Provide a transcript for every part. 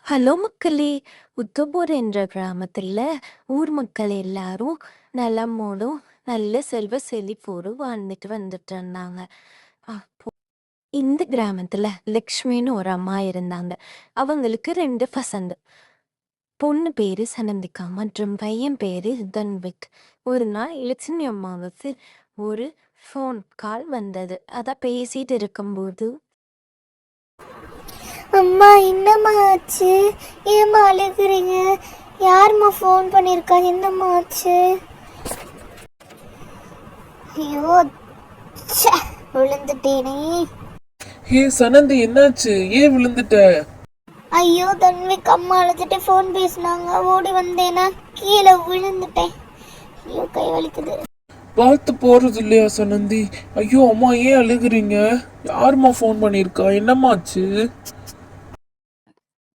Hello மக்களே! உத்தபூர் என்ற கிராமத்துல ஊர் மக்கள் எல்லாரும் நலமோடும், நல்ல செல்வ செழிப்போடு வாழ்ந்துட்டு வந்துட்டு இருந்தாங்க. அப்போ இந்த கிராமத்துல லக்ஷ்மின்னு ஒரு அம்மா இருந்தாங்க. அவங்களுக்கு 2 பசங்க. பொண்ணு பேரு சனந்திகா மற்றும் பையன் பேரு தன்விக். ஒரு நாள் லட்சுமி அம்மாவுக்கு ஒரு ஃபோன் கால் வந்தது. அதான் பேசிட்டு இருக்கும்போது அம்மா என்னம்மா ஆச்சு? ஏம்மா அழுகுறீங்க? யாரும்மா ஃபோன் பண்ணியிருக்கா? என்னம்மா ஆச்சு? ஐயோ ச்சே, விழுந்துட்டேனே. ஹே சனந்தி, என்னாச்சு? ஏன் விழுந்துட்ட? ஐயோ தன்விக் அம்மா அழுதுட்டு ஃபோன் பேசினாங்க. ஓடி வந்தேனா கீழே விழுந்துட்டேன். ஐயோ கை வலிக்குது. பார்த்து போறது இல்லையா சனந்தி? ஐயோ அம்மா, ஏன் அழுகுறீங்க? யாரும்மா ஃபோன் பண்ணியிருக்கா? என்னம்மாச்சு?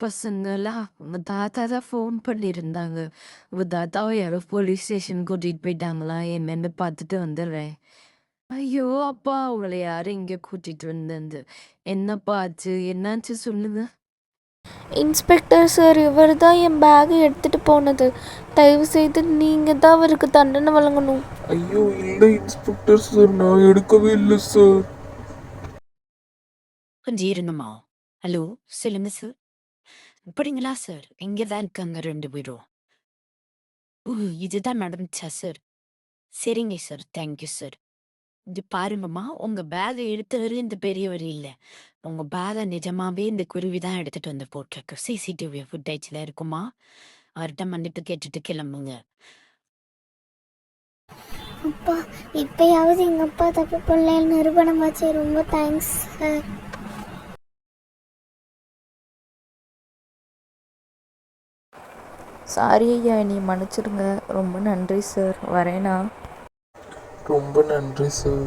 பசங்களாம் உங்க தாத்தா தான் ஃபோன் பண்ணியிருந்தாங்க. உங்க தாத்தாவை யாரோ போலீஸ் ஸ்டேஷன் கூட்டிட்டு போயிட்டாங்களா என்னன்னு பார்த்துட்டு வந்துடுறேன். ஐயோ அப்பா, உங்களை யாரும் இங்கே கூட்டிட்டு வந்தது? என்னப்பா ஆச்சு? என்னாச்சு சொல்லுங்க. இன்ஸ்பெக்டர் சார், இவர் தான் என் பேக்கை எடுத்துகிட்டு போனது. தயவு செய்து நீங்கள் தான் அவருக்கு தண்டனை வழங்கணும். ஐயோ இல்லை இன்ஸ்பெக்டர் சார், நான் எடுக்கவே இல்லை சார். கொஞ்சம் இருங்கம்மா. ஹலோ, சொல்லுங்க சார். அப்படிங்களா சார்? இங்கே தான் இருக்காங்க 2 பேரும். ஓ, இதுதான் நடந்துச்சா சார்? சரிங்க சார், தேங்க்யூ சார். இது பாருங்கம்மா, உங்க பேகை எடுத்தவர் இந்த பெரியவர் இல்லை. உங்க பேகை நிஜமாவே இந்த குருவி தான் எடுத்துட்டு வந்து போட்டிருக்கு. சிசிடிவி ஃபுட்டேஜில் இருக்குமா? அவர்கிட்ட மன்னிப்பு கேட்டுட்டு கிளம்புங்க. அப்பா இப்பயாவது எங்கள் அப்பா தப்பு பண்ணல நிரூபணமாச்சு. ரொம்ப தேங்க்ஸ் சார். சாரி ஐயா, நீ மன்னிச்சிடுங்க. ரொம்ப நன்றி சார். வரேனா? ரொம்ப நன்றி சார்.